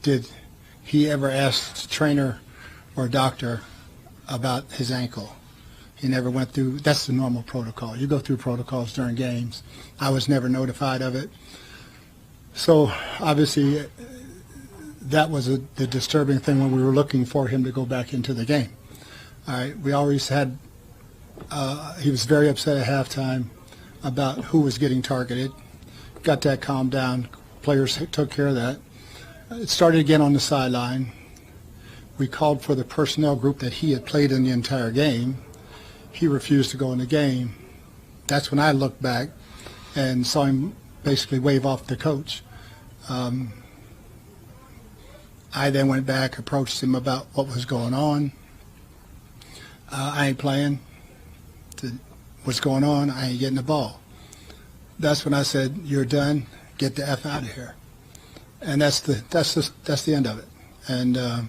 did he ever ask the trainer or doctor about his ankle. He never went through. That's the normal protocol. You go through protocols during games. I was never notified of it. So obviously that was the disturbing thing when we were looking for him to go back into the game. All right, we always had, he was very upset at halftime about who was getting targeted. Got that calmed down. Players took care of that. It started again on the sideline. We called for the personnel group that he had played in the entire game. He refused to go in the game. That's when I looked back and saw him basically wave off the coach. I then went back, approached him about what was going on. I ain't playing. What's going on? I ain't getting the ball. That's when I said, "You're done. Get the F out of here." And that's the end of it. And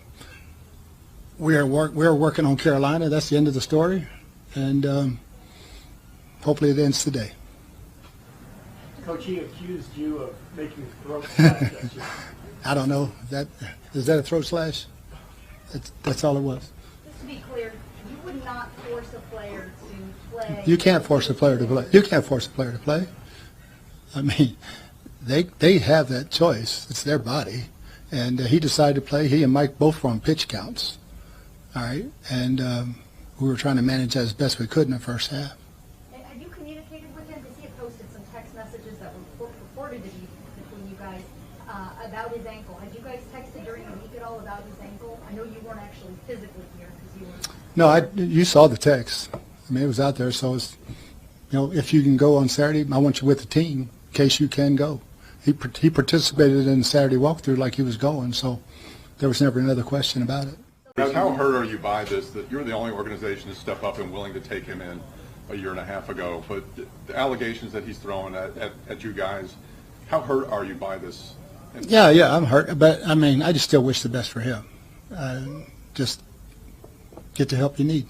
we're working on Carolina. That's the end of the story. And hopefully it ends today. Coach, he accused you of making throat slash at you. I don't know. Is that a throat slash? That's all it was. Just to be clear, you would not force a player to play. You can't force a player to play. You can't force a player to play. I mean, they have that choice. It's their body. And he decided to play. He and Mike both were on pitch counts. All right. And we were trying to manage that as best we could in the first half. Have you communicated with him? Because he had posted some text messages that were purported to be between you guys about his ankle. Had you guys texted during the week at all about his ankle? I know you weren't actually physically here because you were. No, you saw the text. I mean, it was out there. So it's, if you can go on Saturday, I want you with the team in case you can go. He participated in the Saturday walkthrough like he was going, so there was never another question about it. How hurt are you by this, that you're the only organization to step up and willing to take him in a year and a half ago, but the allegations that he's throwing at you guys, how hurt are you by this? Yeah, I'm hurt, but I mean, I just still wish the best for him. Just get the help you need.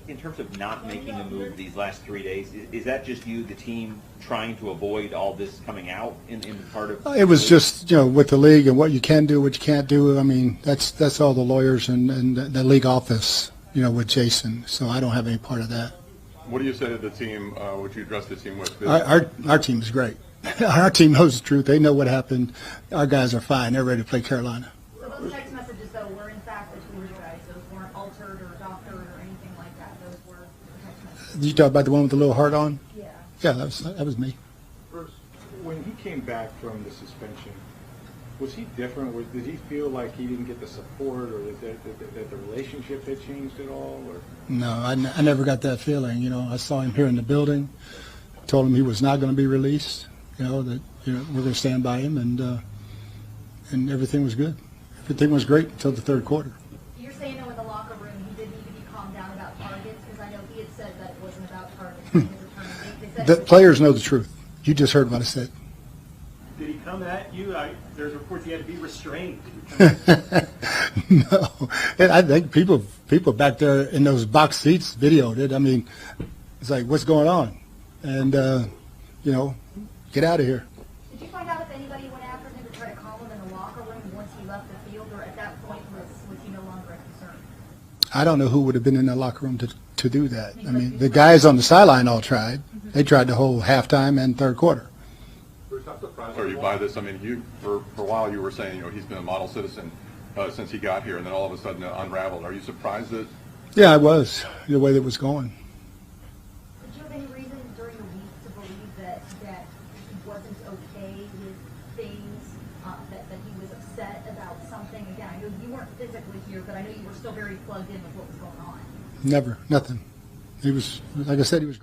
In terms of not making a move these last 3 days, is that just you, the team, trying to avoid all this coming out in part of? It was just, with the league and what you can do, what you can't do. I mean, that's all the lawyers and the league office, with Jason. So I don't have any part of that. What do you say to the team? What you address the team with? Our team is great. Our team knows the truth. They know what happened. Our guys are fine. They're ready to play Carolina. So those text messages, though, were in fact between you guys. Those weren't altered or doctored or anything like that. Those were text messages. You talk about the one with the little heart on? Yeah. Yeah, that was me. Bruce, when he came back from the suspension, was he different? Did he feel like he didn't get the support, or that the relationship had changed at all? Or? No, I never got that feeling. I saw him here in the building, told him he was not going to be released, that we're going to stand by him, and everything was good. Everything was great until the third quarter. You're saying, though, in the locker room, he did need to be calmed down about targets? Because I know he had said that it wasn't about targets. His return. The players know the truth. You just heard what I said. Did he come at you? There's reports he had to be restrained. No, and I think people back there in those box seats videoed it. I mean, it's like, what's going on? And get out of here. Did you find out if anybody went after him to try to calm him in the locker room once he left the field, or at that point was he no longer a concern? I don't know who would have been in the locker room to do that. I mean, the guys on the sideline all tried. They tried the whole halftime and third quarter. Bruce, how surprised are you by this? I mean, you for a while you were saying he's been a model citizen since he got here, and then all of a sudden it unraveled. Are you surprised that? Yeah, I was, the way that it was going. Did you have any reason during the week to believe that he wasn't okay with things, that he was upset about something? Again, I know you weren't physically here, but I know you were still very plugged in with what was going on. Never, nothing. He was, like I said, he was